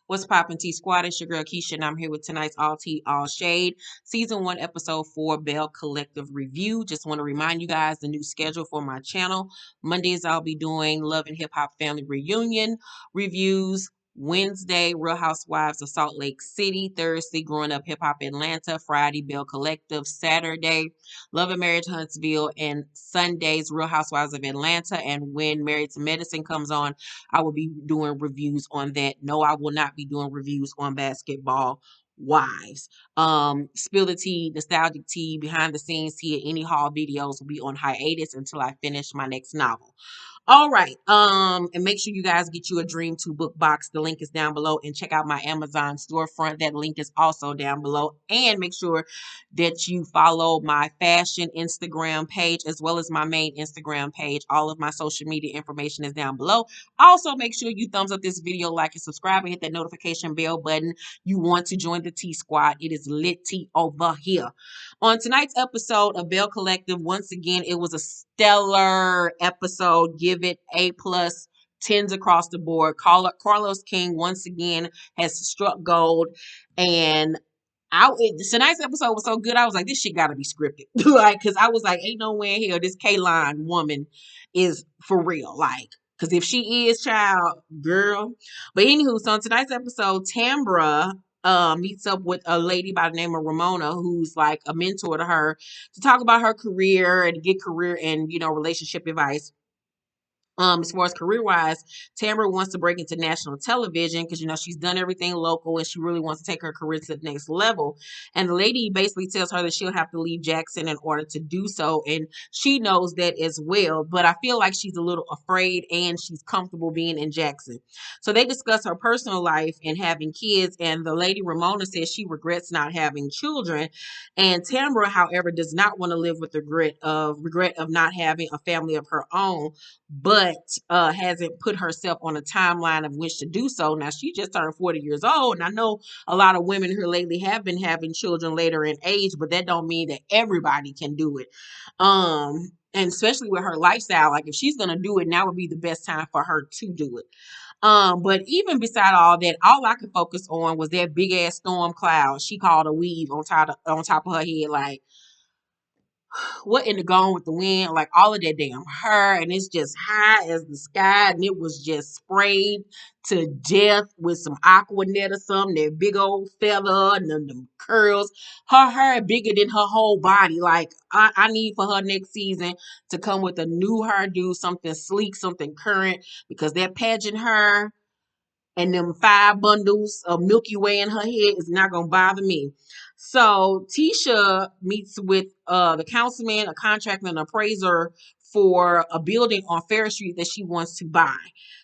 What's poppin' T Squad? It's your girl Keisha, and I'm here with tonight's All Tea, All Shade, Season 1, Episode 4, Belle Collective Review. Just want to remind you guys the new schedule for my channel. Mondays, I'll be doing Love and Hip Hop Family Reunion reviews. Wednesday, Real Housewives of Salt Lake City. Thursday, Growing Up Hip Hop Atlanta. Friday, Belle Collective. Saturday, Love and Marriage Huntsville. And Sundays, Real Housewives of Atlanta. And when Married to Medicine comes on, I will be doing reviews on that. No, I will not be doing reviews on Basketball Wives. Spill the tea, nostalgic tea, behind the scenes tea, any haul videos will be on hiatus until I finish my next novel. All right. And make sure you guys get you a Dream 2 book box. The link is down below, and check out my Amazon storefront. That link is also down below. And make sure that you follow my fashion Instagram page as well as my main Instagram page. All of my social media information is down below. Also, make sure you thumbs up this video, like and subscribe, and hit that notification bell button. You want to join the T Squad. It is lit tea over here. On tonight's episode of Belle Collective, once again, it was a stellar episode. Give it A plus, tens across the board. Carlos King once again has struck gold, and tonight's episode was so good. I was like, this shit got to be scripted, like, because I was like, ain't no way in hell this K-Line woman is for real, like. Because if she is, child, girl. But anywho, so on tonight's episode, Tambra meets up with a lady by the name of Ramona, who's like a mentor to her, to talk about her career and get career and, relationship advice. As far as career wise, Tambra wants to break into national television because she's done everything local and she really wants to take her career to the next level. And the lady basically tells her that she'll have to leave Jackson in order to do so, and she knows that as well. But I feel like she's a little afraid and she's comfortable being in Jackson. So they discuss her personal life and having kids, and the lady Ramona says she regrets not having children, and Tambra, however, does not want to live with the regret of not having a family of her own, but hasn't put herself on a timeline of which to do so. Now, she just turned 40 years old, and I know a lot of women here lately have been having children later in age, but that don't mean that everybody can do it. And especially with her lifestyle, like if she's gonna do it, now would be the best time for her to do it. But even beside all that, all I could focus on was that big ass storm cloud she called a weave on top of her head, like what in the Gone with the Wind, like all of that damn hair, and it's just high as the sky, and it was just sprayed to death with some Aquanet or something, that big old feather and them curls. Her hair bigger than her whole body. Like I need for her next season to come with a new hairdo, something sleek, something current, because that pageant hair and them 5 bundles of Milky Way in her head is not gonna bother me. So Tisha meets with the councilman, a contractor, and an appraiser for a building on Farish Street that she wants to buy.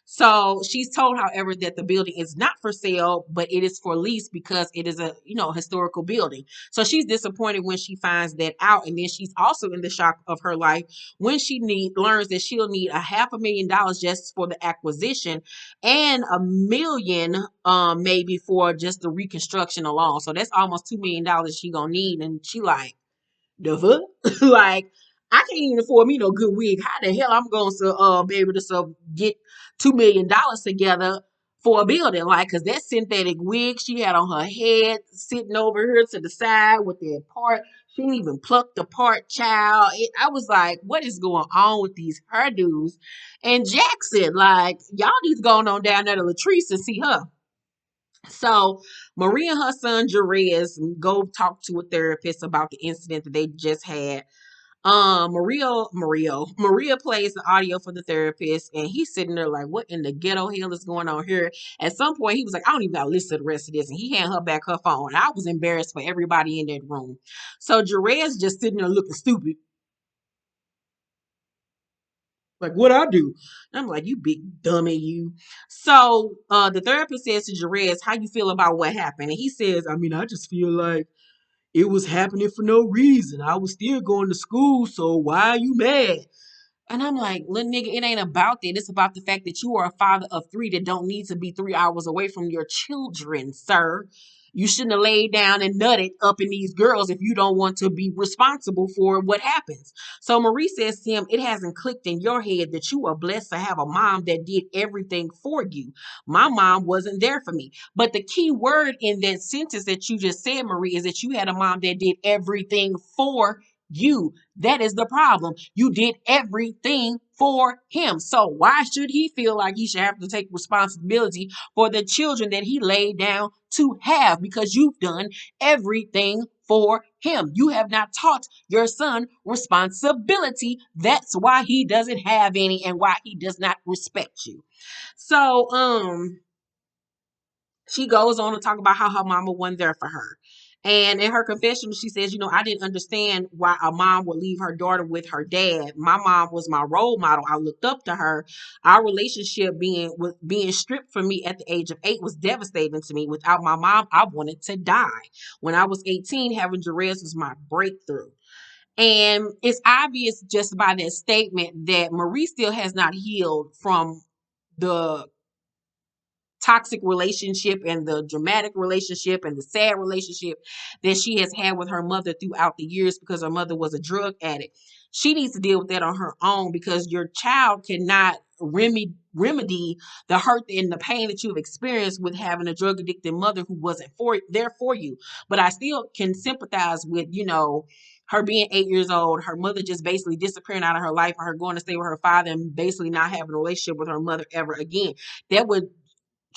So she's told, however, that the building is not for sale, but it is for lease because it is a historical building. So she's disappointed when she finds that out, and then she's also in the shock of her life when she learns that she'll need $500,000 just for the acquisition and $1 million maybe for just the reconstruction alone. So that's almost $2 million she gonna need, and she like, the fuck? Like, I can't even afford me no good wig. How the hell I'm going to be able to get $2 million together for a building? Like, cause that synthetic wig she had on her head, sitting over here to the side with that part, she didn't even pluck the part, child. I was like, what is going on with these hairdos? And Jackson, like, y'all need to go on down there to Latrice and see her. So Maria and her son Jerrez go talk to a therapist about the incident that they just had. Maria plays the audio for the therapist, and he's sitting there like, what in the ghetto hell is going on here? At some point, he was like, I don't even gotta listen to the rest of this. And he handed her back her phone. I was embarrassed for everybody in that room. So Jerez just sitting there looking stupid. Like, what I do? And I'm like, you big dummy, you. So the therapist says to Jerez, how you feel about what happened? And he says, I mean, I just feel like it was happening for no reason. I was still going to school, so why are you mad? And I'm like, little nigga, it ain't about that. It's about the fact that you are a father of 3 that don't need to be 3 hours away from your children, sir. You shouldn't have laid down and nutted up in these girls if you don't want to be responsible for what happens. So Marie says to him, it hasn't clicked in your head that you are blessed to have a mom that did everything for you. My mom wasn't there for me. But the key word in that sentence that you just said, Marie, is that you had a mom that did everything for you. That is the problem. You did everything for him. So why should he feel like he should have to take responsibility for the children that he laid down to have? Because you've done everything for him. You have not taught your son responsibility. That's why he doesn't have any and why he does not respect you. So, she goes on to talk about how her mama wasn't there for her. And in her confession, she says, I didn't understand why a mom would leave her daughter with her dad. My mom was my role model. I looked up to her. Our relationship being stripped from me at the age of 8 was devastating to me. Without my mom, I wanted to die. When I was 18, having Jerrez was my breakthrough. And it's obvious just by that statement that Marie still has not healed from the toxic relationship and the dramatic relationship and the sad relationship that she has had with her mother throughout the years because her mother was a drug addict. She needs to deal with that on her own because your child cannot remedy the hurt and the pain that you've experienced with having a drug addicted mother who wasn't there for you. But I still can sympathize with, her being 8 years old, her mother just basically disappearing out of her life, and her going to stay with her father and basically not having a relationship with her mother ever again. That would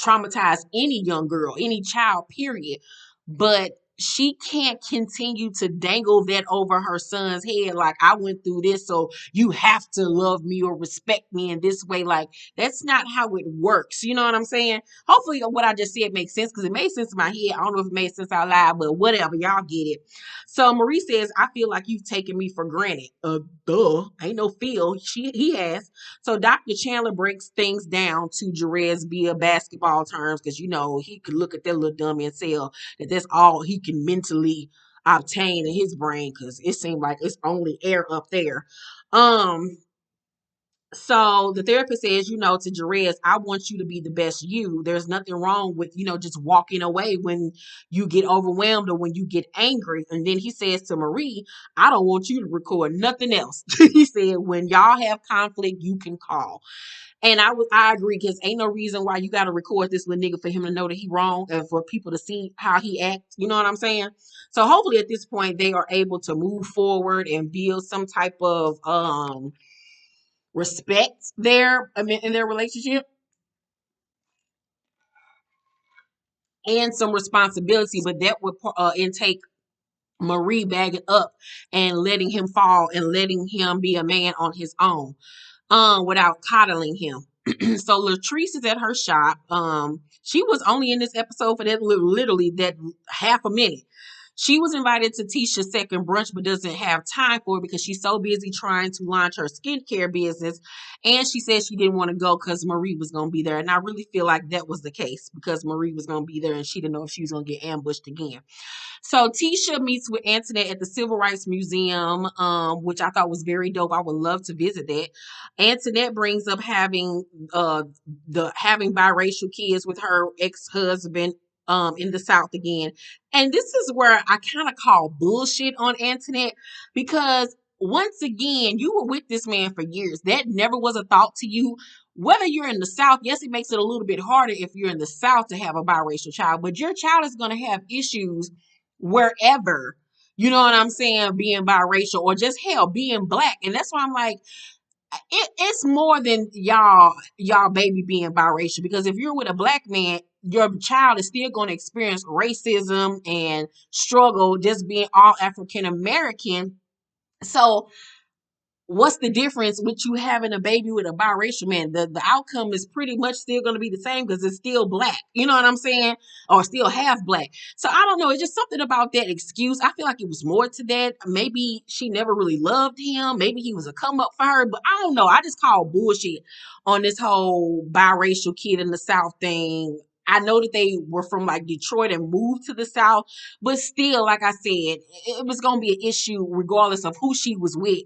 traumatize any young girl, any child, period. But she can't continue to dangle that over her son's head like, I went through this, so you have to love me or respect me in this way. Like, that's not how it works. You know what I'm saying? Hopefully what I just said makes sense because it made sense in my head. I don't know if it made sense out loud, but whatever, y'all get it. So Marie says, I feel like you've taken me for granted. Duh. Ain't no feel. He has. So Dr. Chandler breaks things down to Jerrez via basketball terms because, he could look at that little dummy and say that that's all he can mentally obtain in his brain because it seemed like it's only air up there. So the therapist says, to Jerrez, I want you to be the best you. There's nothing wrong with, just walking away when you get overwhelmed or when you get angry. And then he says to Marie, I don't want you to record nothing else. He said, when y'all have conflict, you can call. And I agree because ain't no reason why you got to record this little nigga for him to know that he wrong and for people to see how he acts. You know what I'm saying? So hopefully at this point they are able to move forward and build some type of respect there in their relationship and some responsibility, but that would intake Marie bagging up and letting him fall and letting him be a man on his own without coddling him. So Latrice is at her shop. She was only in this episode for that literally that half a minute. She was invited to Tisha's second brunch, but doesn't have time for it because she's so busy trying to launch her skincare business. And she said she didn't want to go because Marie was going to be there. And I really feel like that was the case because Marie was going to be there and she didn't know if she was going to get ambushed again. So Tisha meets with Antoinette at the Civil Rights Museum, which I thought was very dope. I would love to visit that. Antoinette brings up having biracial kids with her ex-husband in the South again. And this is where I kind of call bullshit on Antoinette because once again, you were with this man for years. That never was a thought to you. Whether you're in the South, yes, it makes it a little bit harder if you're in the South to have a biracial child, but your child is going to have issues wherever, you know what I'm saying, being biracial or just hell being black. And that's why I'm like, it's more than y'all baby being biracial, because if you're with a black man, your child is still going to experience racism and struggle just being all African American. So what's the difference with you having a baby with a biracial man? The outcome is pretty much still going to be the same because it's still black. You know what I'm saying? Or still half black. So I don't know. It's just something about that excuse. I feel like it was more to that. Maybe she never really loved him. Maybe he was a come up for her. But I don't know. I just call bullshit on this whole biracial kid in the South thing. I know that they were from like Detroit and moved to the South, but still, like I said, it was going to be an issue regardless of who she was with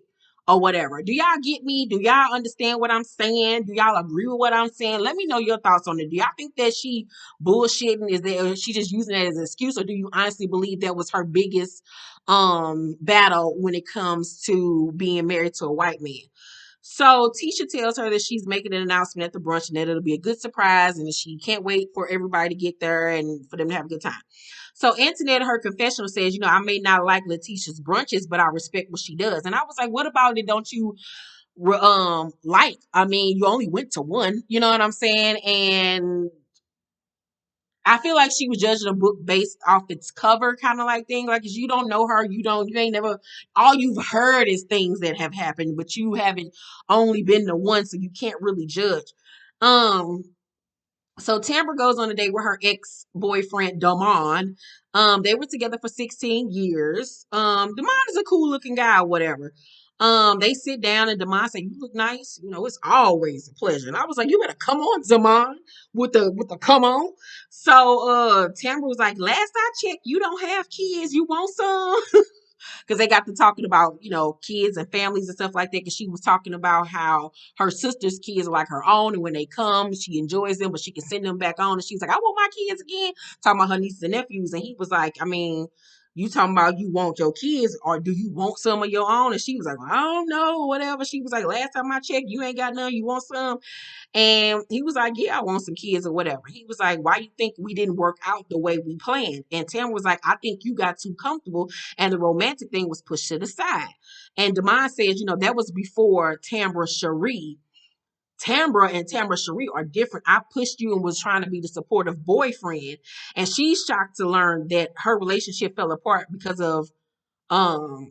or whatever. Do y'all get me? Do y'all understand what I'm saying? Do y'all agree with what I'm saying? Let me know your thoughts on it. Do y'all think that she bullshitting? Is that she just using it as an excuse, or do you honestly believe that was her biggest battle when it comes to being married to a white man? So Tisha tells her that she's making an announcement at the brunch and that it'll be a good surprise and that she can't wait for everybody to get there and for them to have a good time. So Antoinette, in her confessional, says, I may not like Letitia's brunches, but I respect what she does. And I was like, what about it? Don't you like? I mean, you only went to one. You know what I'm saying? And I feel like she was judging a book based off its cover, kind of like thing. Like, 'cause you don't know her, you ain't never. All you've heard is things that have happened, but you haven't only been to one, so you can't really judge. Um, so Tambra goes on a date with her ex-boyfriend Damon. They were together for 16 years. Damon is a cool looking guy, or whatever. They sit down and Damon say, "You look nice. It's always a pleasure." And I was like, "You better come on, Damon, with the come on." So Tambra was like, "Last I checked, you don't have kids. You want some?" Because they got to talking about kids and families and stuff like that, because she was talking about how her sister's kids are like her own, and when they come she enjoys them, but she can send them back on, and she's like, I want my kids again, talking about her nieces and nephews. And he was like, I mean, you talking about you want your kids, or do you want some of your own? And she was like, well, I don't know, whatever. She was like, last time I checked, you ain't got none, you want some? And he was like, yeah, I want some kids or whatever. He was like, why you think we didn't work out the way we planned? And Tam was like, I think you got too comfortable and the romantic thing was pushed to the side. And Damon says, that was before Tambra Cherie. Tambra and Tambra Cherie are different. I pushed you and was trying to be the supportive boyfriend. And she's shocked to learn that her relationship fell apart because of um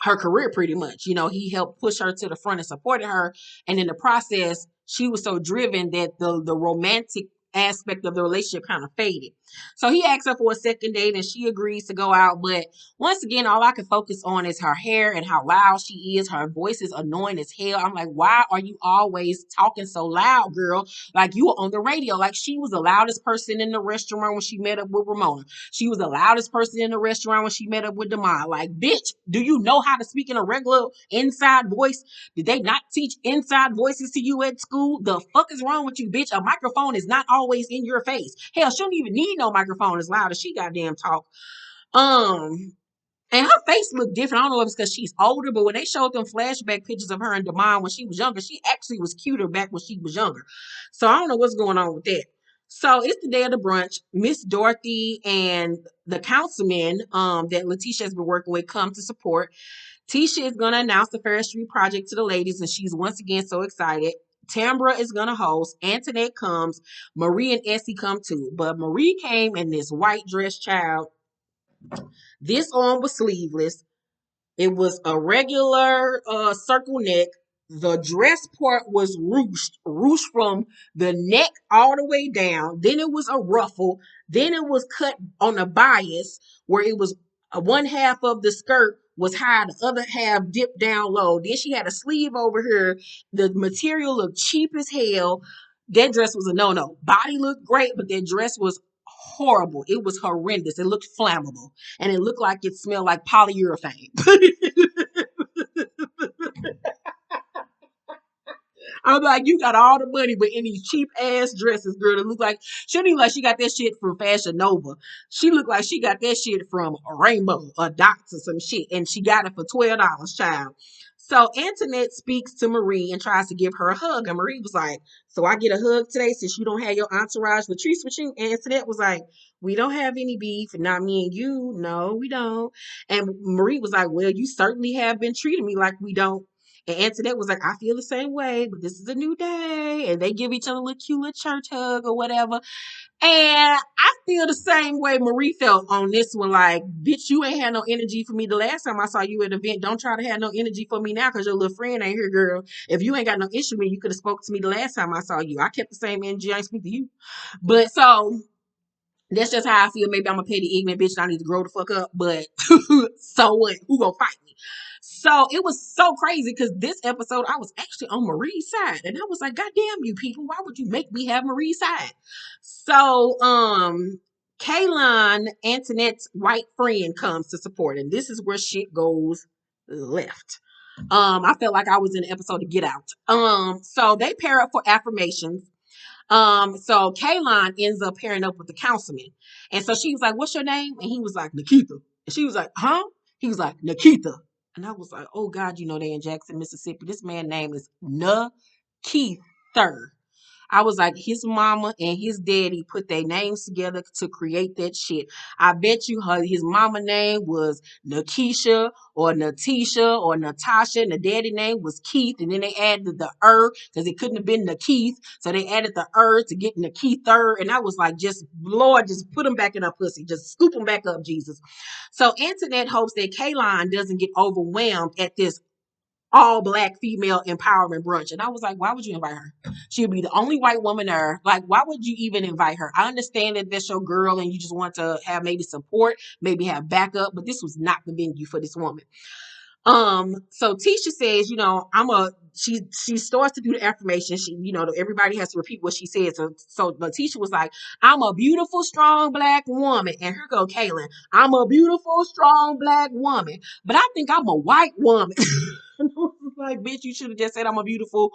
her career, pretty much. He helped push her to the front and supported her. And in the process, she was so driven that the romantic aspect of the relationship kind of faded. So he asks her for a second date and she agrees to go out. But once again, all I can focus on is her hair and how loud she is. Her voice is annoying as hell. I'm like, why are you always talking so loud, girl? Like, you were on the radio. Like, she was the loudest person in the restaurant when she met up with Ramona. She was the loudest person in the restaurant when she met up with Damon. Like, bitch, do you know how to speak in a regular inside voice? Did they not teach inside voices to you at school? The fuck is wrong with you, bitch? A microphone is not always in your face. Hell, she don't even need no microphone as loud as she goddamn talk. And her face looked different. I don't know if it's because she's older, but when they showed them flashback pictures of her and Damon when she was younger, she actually was cuter back when she was younger. So I don't know what's going on with that. So it's the day of the brunch. Miss Dorothy and the councilman that Lateshia has been working with come to support. Tisha is going to announce the Farish Street project to the ladies, and she's once again so excited. Tambra is going to host. Antoinette comes. Marie and Essie come too. But Marie came in this white dress, child. This arm was sleeveless. It was a regular circle neck. The dress part was ruched from the neck all the way down. Then it was a ruffle. Then it was cut on a bias where it was one half of the skirt was high, the other half dipped down low. Then she had a sleeve over here. The material looked cheap as hell. That dress was a no-no. Body looked great, but that dress was horrible. It was horrendous. It looked flammable. And it looked like it smelled like polyurethane. I'm like, you got all the money, but in these cheap ass dresses, girl, it look like she don't even like she got that shit from Fashion Nova. She looked like she got that shit from a Rainbow or Dots or some shit, and she got it for $12, child. So Antoinette speaks to Marie and tries to give her a hug, and Marie was like, "So I get a hug today since you don't have your entourage Latrice with you?" And Antoinette was like, "We don't have any beef, and not me and you. No, we don't." And Marie was like, "Well, you certainly have been treating me like we don't." And Antoinette was like, I feel the same way, but this is a new day. And they give each other a little cute little church hug or whatever. And I feel the same way Marie felt on this one. Like, bitch, you ain't had no energy for me the last time I saw you at an event. Don't try to have no energy for me now because your little friend ain't here, girl. If you ain't got no issue with me, you could have spoke to me the last time I saw you. I kept the same energy. I ain't speak to you. But so that's just how I feel. Maybe I'm a petty, ignorant bitch and I need to grow the fuck up. But so what? Who gonna fight me? So it was so crazy because this episode I was actually on Marie's side. And I was like, God damn you people, why would you make me have Marie's side? So Kaylon, Antoinette's white friend, comes to support. And this is where shit goes left. I felt like I was in an episode to Get Out. So they pair up for affirmations. So Kaylon ends up pairing up with the councilman. And so she was like, "What's your name?" And he was like, "Nikita." And she was like, "Huh?" He was like, "Nikita." And I was like, "Oh God, they in Jackson, Mississippi. This man's name is Nikita." I was like, his mama and his daddy put their names together to create that shit. I bet you his mama name was Nakisha or Natisha or Natasha, and the daddy name was Keith, and then they added the because it couldn't have been Nakeith, so they added the to get Nakeith. And I was like, just Lord, just put them back in her pussy, just scoop them back up, Jesus. So Antoinette hopes that Kaylon doesn't get overwhelmed at this all black female empowerment brunch. And I was like, why would you invite her? She'll be the only white woman there. Like, why would you even invite her? I understand that that's your girl and you just want to have maybe support, maybe have backup, but this was not the venue for this woman. So Tisha says, she starts to do the affirmation. She, everybody has to repeat what she said. So Tisha was like, "I'm a beautiful, strong black woman." And here go Kaylin. "I'm a beautiful, strong black woman, but I think I'm a white woman." Like, bitch, you should have just said, "I'm a beautiful,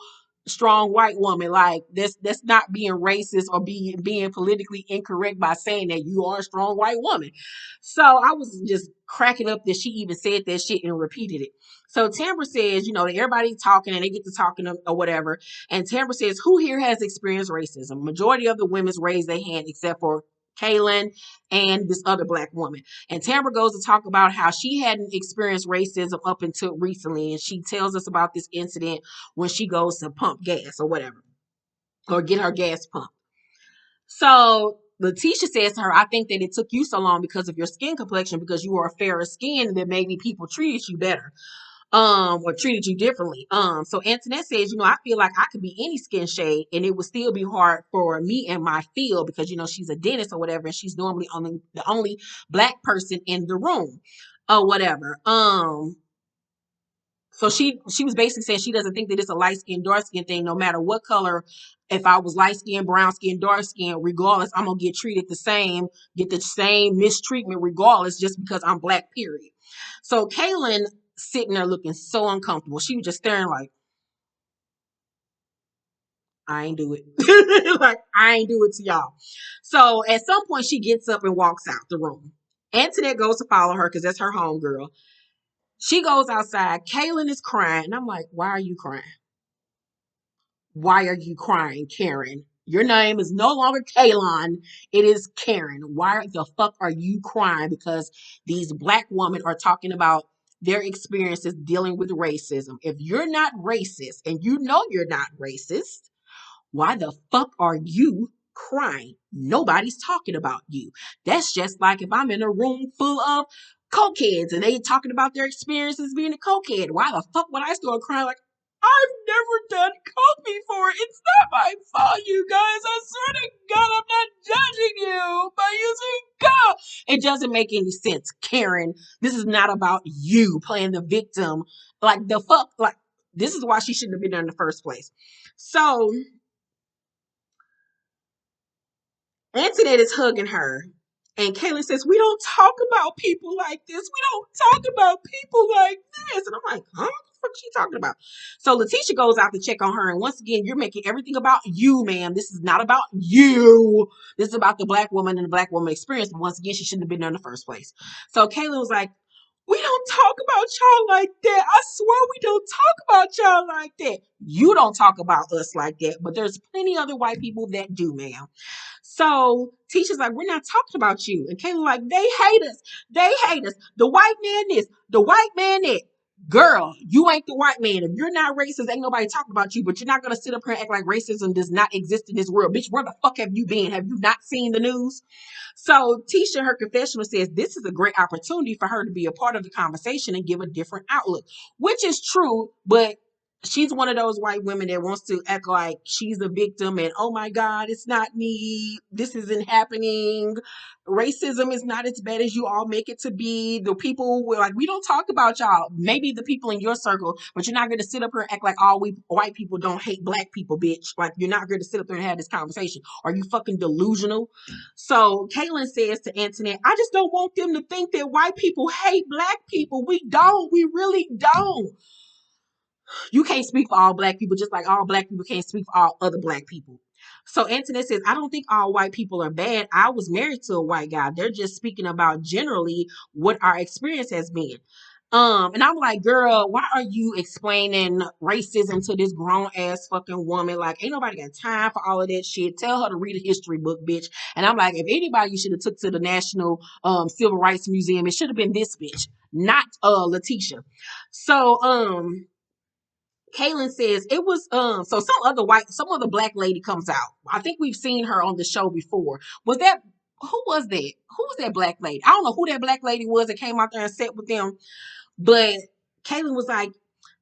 strong white woman." Like, that's not being racist or being politically incorrect by saying that you are a strong white woman. So I was just cracking up that she even said that shit and repeated it. So Tambra says, everybody talking and they get to talking or whatever. And Tambra says, "Who here has experienced racism?" Majority of the women's raise their hand except for Kaylin and this other black woman. And Tambra goes to talk about how she hadn't experienced racism up until recently. And she tells us about this incident when she goes to pump gas or whatever, or get her gas pumped. So Lateshia says to her, "I think that it took you so long because of your skin complexion, because you were a fairer skin, that maybe people treated you better, or treated you differently." So Antoinette says, "I feel like I could be any skin shade and it would still be hard for me in my field because, she's a dentist or whatever, and she's normally the only black person in the room or whatever." So she was basically saying she doesn't think that it's a light skin, dark skin thing, no matter what color. If I was light skin, brown skin, dark skin, regardless, I'm gonna get treated the same, get the same mistreatment regardless, just because I'm black, period. So Kaylin sitting there looking so uncomfortable. She was just staring like, "I ain't do it." Like, "I ain't do it to y'all." So at some point she gets up and walks out the room. Antoinette goes to follow her because that's her homegirl. She goes outside. Kaylin is crying. And I'm like, why are you crying? Why are you crying, Karen? Your name is no longer Kaylon. It is Karen. Why the fuck are you crying? Because these black women are talking about their experiences dealing with racism. If you're not racist and you know you're not racist, why the fuck are you crying? Nobody's talking about you. That's just like if I'm in a room full of cokeheads and they talking about their experiences being a cokehead. Why the fuck would I start crying like, "I've never done coke before. It's not my fault, you guys. I swear to God, I'm not judging you by using coke." It doesn't make any sense, Karen. This is not about you playing the victim. Like, the fuck, like, this is why she shouldn't have been there in the first place. So Antoinette is hugging her. And Kaylin says, "We don't talk about people like this. We don't talk about people like this." And I'm like, huh? What the fuck is she talking about? So Lateshia goes out to check on her. And once again, you're making everything about you, ma'am. This is not about you. This is about the black woman and the black woman experience. But once again, she shouldn't have been there in the first place. So Kaylin was like, "We don't talk about y'all like that. I swear we don't talk about y'all like that." You don't talk about us like that. But there's plenty other white people that do, ma'am. So teachers like, "We're not talking about you." And Kayla like, "They hate us. They hate us. The white man this, the white man that." Girl, you ain't the white man. If you're not racist, ain't nobody talking about you. But you're not gonna sit up here and act like racism does not exist in this world. Bitch, where the fuck have you been? Have you not seen the news? So Tisha, her confessional says this is a great opportunity for her to be a part of the conversation and give a different outlook, which is true, but she's one of those white women that wants to act like she's a victim and, oh my God, it's not me. This isn't happening. Racism is not as bad as you all make it to be. The people were like, we don't talk about y'all. Maybe the people in your circle, but you're not going to sit up here and act like all we white people don't hate black people, bitch. Like, you're not going to sit up there and have this conversation. Are you fucking delusional? So Caitlin says to Antoinette, I just don't want them to think that white people hate black people. We don't. We really don't. You can't speak for all black people, just like all black people can't speak for all other black people. So Antoinette says, I don't think all white people are bad. I was married to a white guy. They're just speaking about generally what our experience has been. And I'm like, girl, why are you explaining racism to this grown ass fucking woman? Like, ain't nobody got time for all of that shit. Tell her to read a history book, bitch. And I'm like, if anybody you should have took to the National Civil Rights Museum, it should have been this bitch, not Lateshia. So Kaylin says it was so some other black lady comes out. I think we've seen her on the show before. Was that who was that? Who was that black lady? I don't know who that black lady was that came out there and sat with them, but Kaylin was like,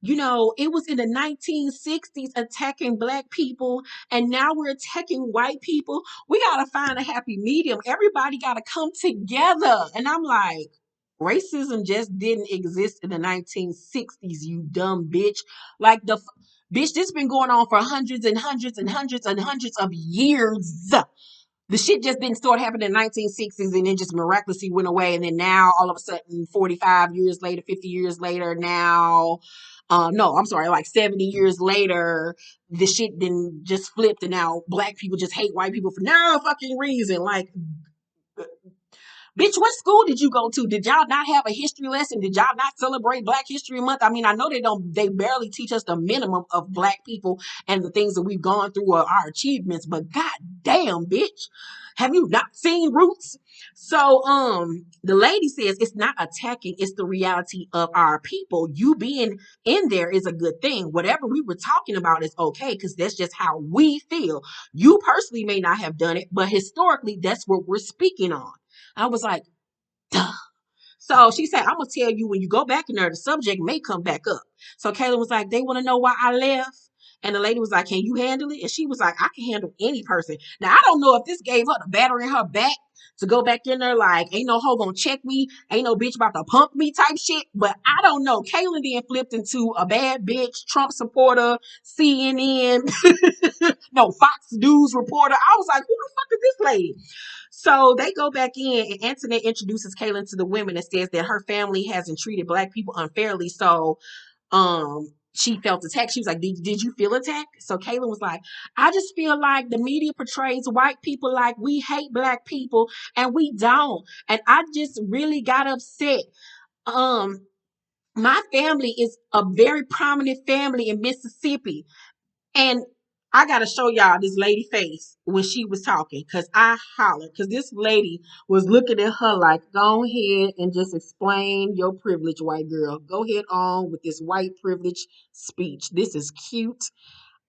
it was in the 1960s attacking black people, and now we're attacking white people. We gotta find a happy medium. Everybody gotta come together. And I'm like, racism just didn't exist in the 1960s, you dumb bitch. Like bitch, this been going on for hundreds and hundreds and hundreds and hundreds of years. The shit just didn't start happening in the 1960s and then just miraculously went away. And then now, all of a sudden, 45 years later, 50 years later, now, no, I'm sorry, like 70 years later, the shit then just flipped and now black people just hate white people for no fucking reason. Like, bitch, what school did you go to? Did y'all not have a history lesson? Did y'all not celebrate Black History Month? I mean, I know they barely teach us the minimum of black people and the things that we've gone through or our achievements, but god damn, bitch. Have you not seen Roots? So the lady says it's not attacking, it's the reality of our people. You being in there is a good thing. Whatever we were talking about is okay, because that's just how we feel. You personally may not have done it, but historically, that's what we're speaking on. I was like, duh. So she said, I'm going to tell you when you go back in there, the subject may come back up. So Kayla was like, they want to know why I left. And the lady was like, can you handle it? And she was like, I can handle any person. Now, I don't know if this gave her the battery in her back to go back in there like, ain't no hoe gonna check me. Ain't no bitch about to pump me type shit. But I don't know. Kaylin then flipped into a bad bitch, Trump supporter, CNN, no, Fox News reporter. I was like, who the fuck is this lady? So they go back in, and Antoinette introduces Kaylin to the women and says that her family hasn't treated black people unfairly. So she felt attacked. She was like, did you feel attacked? So Kaylin was like, I just feel like the media portrays white people like we hate black people, and we don't. And I just really got upset. My family is a very prominent family in Mississippi. And I gotta show y'all this lady face when she was talking, cause I hollered, cause this lady was looking at her like, go ahead and just explain your privilege, white girl. Go ahead on with this white privilege speech. This is cute.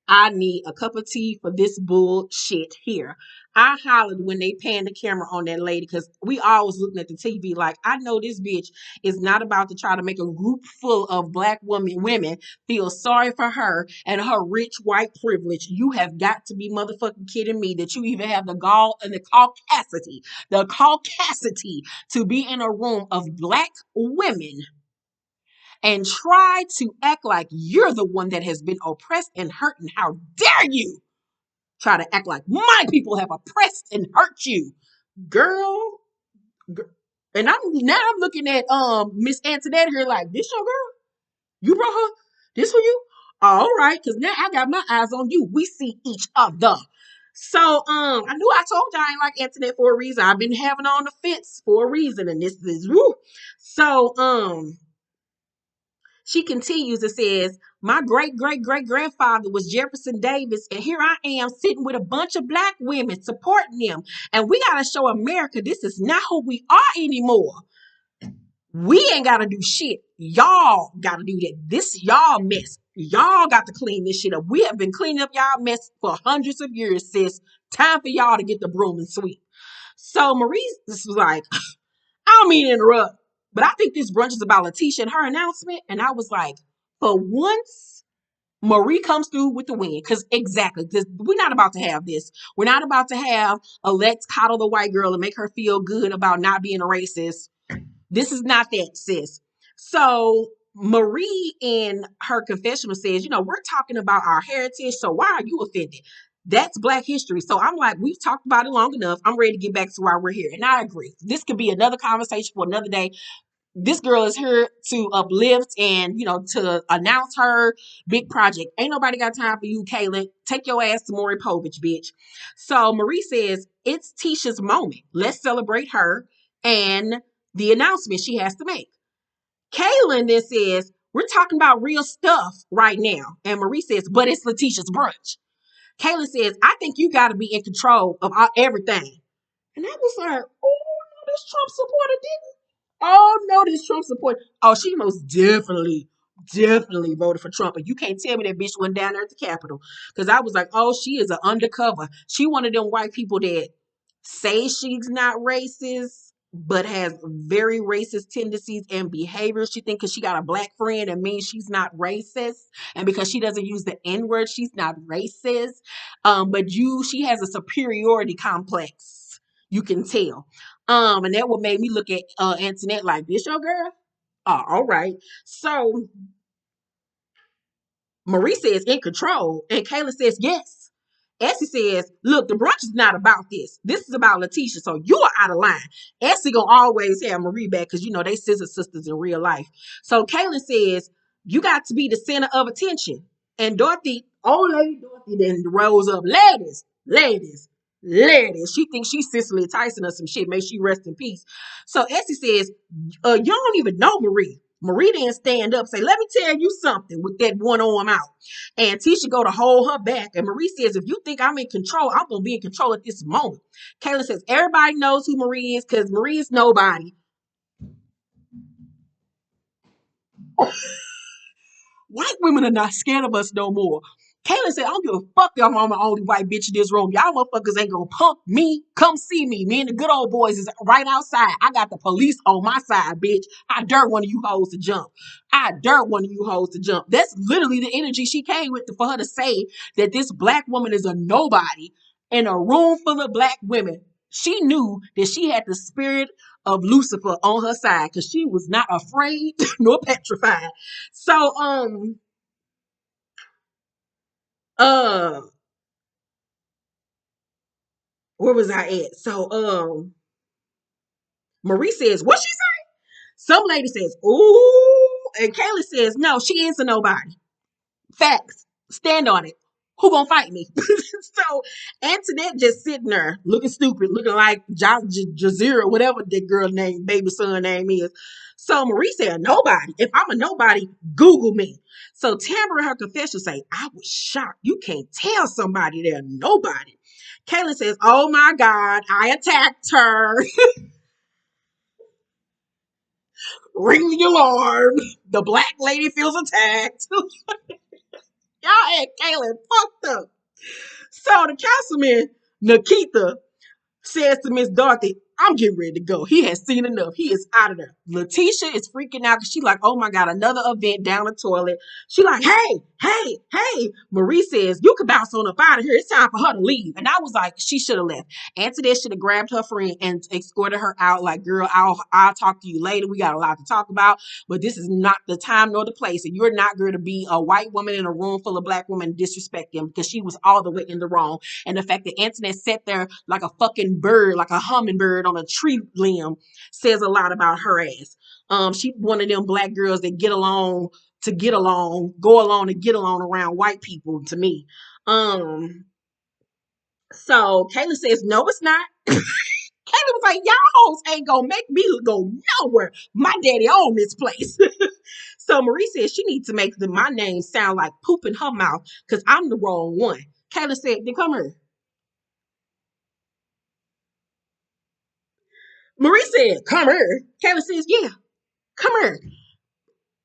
I need a cup of tea for this bullshit here. I hollered when they panned the camera on that lady because we always looking at the TV like, I know this bitch is not about to try to make a group full of black women feel sorry for her and her rich white privilege. You have got to be motherfucking kidding me that you even have the gall and the caucasity to be in a room of black women and try to act like you're the one that has been oppressed and hurt. And how dare you try to act like my people have oppressed and hurt you, girl. And I'm looking at Miss Antoinette here like, this your girl? You brought her? This for you? All right, because now I got my eyes on you. We see each other. So I knew I told y'all I ain't like Antoinette for a reason. I've been having on the fence for a reason, and this is woo. So she continues and says, my great great great grandfather was Jefferson Davis, and here I am sitting with a bunch of black women supporting them. And we got to show America this is not who we are anymore. We ain't got to do shit. Y'all got to do that. This y'all mess. Y'all got to clean this shit up. We have been cleaning up y'all mess for hundreds of years, sis. Time for y'all to get the broom and sweep. So Maurice was like, I don't mean to interrupt, but I think this brunch is about Lateshia and her announcement. And I was like, for once, Marie comes through with the win. Because exactly, because we're not about to have this. We're not about to have a let's coddle the white girl and make her feel good about not being a racist. This is not that, sis. So Marie in her confessional says, we're talking about our heritage, so why are you offended? That's Black history. So I'm like, we've talked about it long enough. I'm ready to get back to why we're here. And I agree. This could be another conversation for another day. This girl is here to uplift and, to announce her big project. Ain't nobody got time for you, Kaylin. Take your ass to Maury Povich, bitch. So Marie says, it's Tisha's moment. Let's celebrate her and the announcement she has to make. Kaylin then says, we're talking about real stuff right now. And Marie says, but it's Letitia's brunch. Kaylin says, I think you got to be in control of everything. And I was like, oh, this Trump supporter didn't. Oh no, this Trump support. Oh, she most definitely voted for Trump. And you can't tell me that bitch went down there at the Capitol. Because I was like, oh, she is an undercover. She one of them white people that say she's not racist, but has very racist tendencies and behavior. She thinks because she got a Black friend, it means she's not racist. And because she doesn't use the N-word, she's not racist. But she has a superiority complex. You can tell. And that what made me look at Antoinette like, this your girl? Oh, all right. So Marie says in control, and Kayla says yes. Essie says, look, the brunch is not about this. This is about Lateshia, so you are out of line. Essie gonna always have Marie back because, they sister sisters in real life. So Kayla says, you got to be the center of attention. And Dorothy, old lady Dorothy, then rose up, ladies. She thinks she's Cicely Tyson or some shit. May she rest in peace. So Essie says, you don't even know Marie. Marie didn't stand up, say, let me tell you something with that one arm out. And Tisha go to hold her back. And Marie says, if you think I'm in control, I'm going to be in control at this moment. Kayla says, everybody knows who Marie is because Marie is nobody. White women are not scared of us no more. Kayla said, I don't give a fuck if I'm the only white bitch in this room. Y'all motherfuckers ain't gonna punk me. Come see me. Me and the good old boys is right outside. I got the police on my side, bitch. I dare one of you hoes to jump. That's literally the energy she came with for her to say that this Black woman is a nobody in a room full of Black women. She knew that she had the spirit of Lucifer on her side because she was not afraid nor petrified. So, where was I at? So, Marie says, what she say? Some lady says, ooh, and Kayla says, no, she is a nobody. Facts. Stand on it. Who gonna fight me? So Antoinette just sitting there looking stupid, looking like Jazira, whatever that girl name, baby son name is. So Marie said, nobody. If I'm a nobody, Google me. So Tambra in her confession say, I was shocked. You can't tell somebody they're nobody. Kayla says, oh my God, I attacked her. Ring the alarm. The Black lady feels attacked. Y'all had Kayla fucked up. So the councilman, Nikita, says to Miss Dorothy, I'm getting ready to go. He has seen enough. He is out of there. Lateshia is freaking out because she like, oh my God, another event down the toilet. She like, hey. Marie says, you can bounce on up out of here. It's time for her to leave. And I was like, she should have left. Antoinette should have grabbed her friend and escorted her out like, girl, I'll talk to you later. We got a lot to talk about, but this is not the time nor the place. And you're not going to be a white woman in a room full of Black women and disrespect them because she was all the way in the wrong. And the fact that Antoinette sat there like a fucking bird, like a hummingbird on a tree limb, says a lot about her ass. She one of them Black girls that get along to get along, go along to get along around white people to me. So Kayla says, no, it's not. Kayla was like, y'all hoes ain't gonna make me go nowhere. My daddy own this place. So Marie says she needs to make my name sound like poop in her mouth because I'm the wrong one. Kayla said, then come here. Marie said, come here. Kayla says, yeah, come here.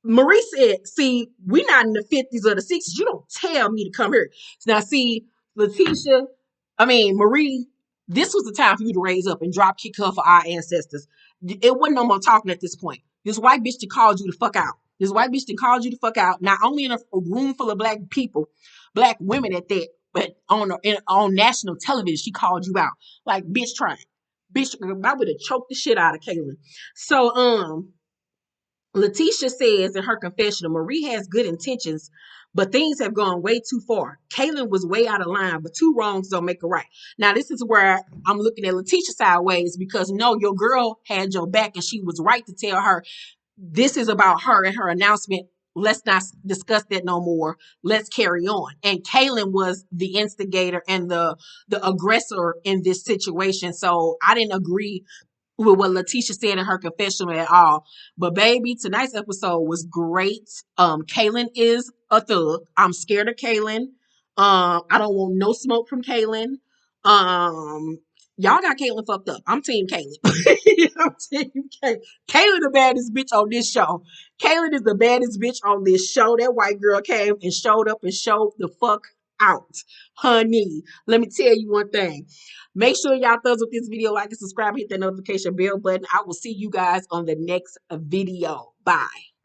Marie said, see, we're not in the 50s or the 60s. You don't tell me to come here. Now, see, Marie, this was the time for you to raise up and drop kick her for our ancestors. It wasn't no more talking at this point. This white bitch that called you the fuck out. This white bitch that called you the fuck out, not only in a room full of black people, black women at that, but on national television, she called you out. Like, bitch, try it. Bitch, I would have choked the shit out of Kaylin. So, Lateshia says in her confessional, Marie has good intentions, but things have gone way too far. Kaylin was way out of line, but two wrongs don't make a right. Now, this is where I'm looking at Lateshia sideways because no, your girl had your back and she was right to tell her this is about her and her announcement. Let's not discuss that no more. Let's carry on. And Kaylin was the instigator and the aggressor in this situation. So I didn't agree with what Lateshia said in her confessional at all. But baby, tonight's episode was great. Kaylin is a thug. I'm scared of Kaylin. I don't want no smoke from Kaylin. Um, y'all got Kaylin fucked up. I'm team Kaylin. I'm team Kaylin. Kaylin the baddest bitch on this show. Kaylin is the baddest bitch on this show. That white girl came and showed up and showed the fuck out. Honey, let me tell you one thing. Make sure y'all thumbs up this video, like and subscribe, hit that notification bell button. I will see you guys on the next video. Bye.